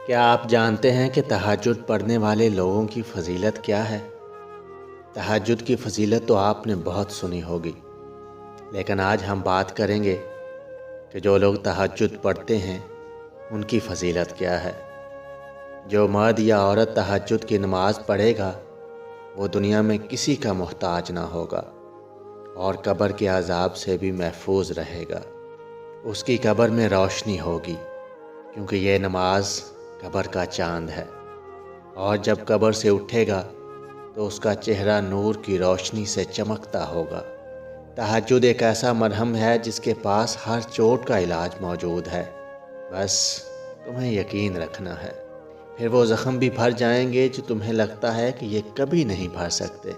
کیا آپ جانتے ہیں کہ تہجد پڑھنے والے لوگوں کی فضیلت کیا ہے؟ تہجد کی فضیلت تو آپ نے بہت سنی ہوگی، لیکن آج ہم بات کریں گے کہ جو لوگ تہجد پڑھتے ہیں ان کی فضیلت کیا ہے۔ جو مرد یا عورت تہجد کی نماز پڑھے گا وہ دنیا میں کسی کا محتاج نہ ہوگا اور قبر کے عذاب سے بھی محفوظ رہے گا۔ اس کی قبر میں روشنی ہوگی کیونکہ یہ نماز قبر کا چاند ہے، اور جب قبر سے اٹھے گا تو اس کا چہرہ نور کی روشنی سے چمکتا ہوگا۔ تہجد ایک ایسا مرہم ہے جس کے پاس ہر چوٹ کا علاج موجود ہے، بس تمہیں یقین رکھنا ہے۔ پھر وہ زخم بھی بھر جائیں گے جو تمہیں لگتا ہے کہ یہ کبھی نہیں بھر سکتے،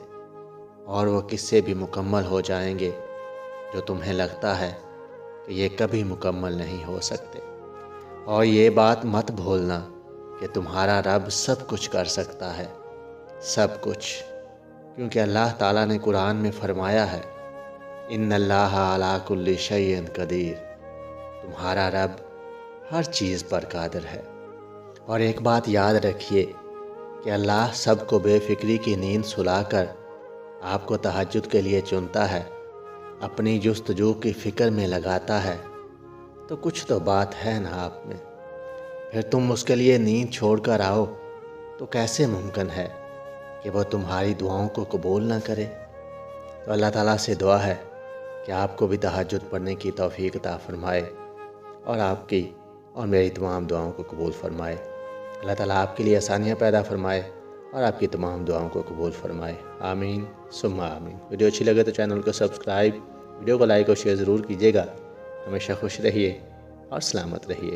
اور وہ قصے بھی مکمل ہو جائیں گے جو تمہیں لگتا ہے کہ یہ کبھی مکمل نہیں ہو سکتے۔ اور یہ بات مت بھولنا کہ تمہارا رب سب کچھ کر سکتا ہے، سب کچھ، کیونکہ اللہ تعالیٰ نے قرآن میں فرمایا ہے ان اللہ علی کل شیء قدیر، تمہارا رب ہر چیز پر قادر ہے۔ اور ایک بات یاد رکھیے کہ اللہ سب کو بے فکری کی نیند سلا کر آپ کو تہجد کے لیے چنتا ہے، اپنی جستجو کی فکر میں لگاتا ہے، تو کچھ تو بات ہے نا آپ میں۔ پھر تم اس کے لیے نیند چھوڑ کر آؤ تو کیسے ممکن ہے کہ وہ تمہاری دعاؤں کو قبول نہ کرے؟ تو اللہ تعالیٰ سے دعا ہے کہ آپ کو بھی تہجد پڑھنے کی توفیق عطا فرمائے اور آپ کی اور میری تمام دعاؤں کو قبول فرمائے۔ اللہ تعالیٰ آپ کے لیے آسانیاں پیدا فرمائے اور آپ کی تمام دعاؤں کو قبول فرمائے، آمین ثم آمین۔ ویڈیو اچھی لگے تو چینل کو سبسکرائب، ویڈیو کو لائک اور شیئر ضرور کیجیے گا۔ ہمیشہ خوش رہیے اور سلامت رہیے۔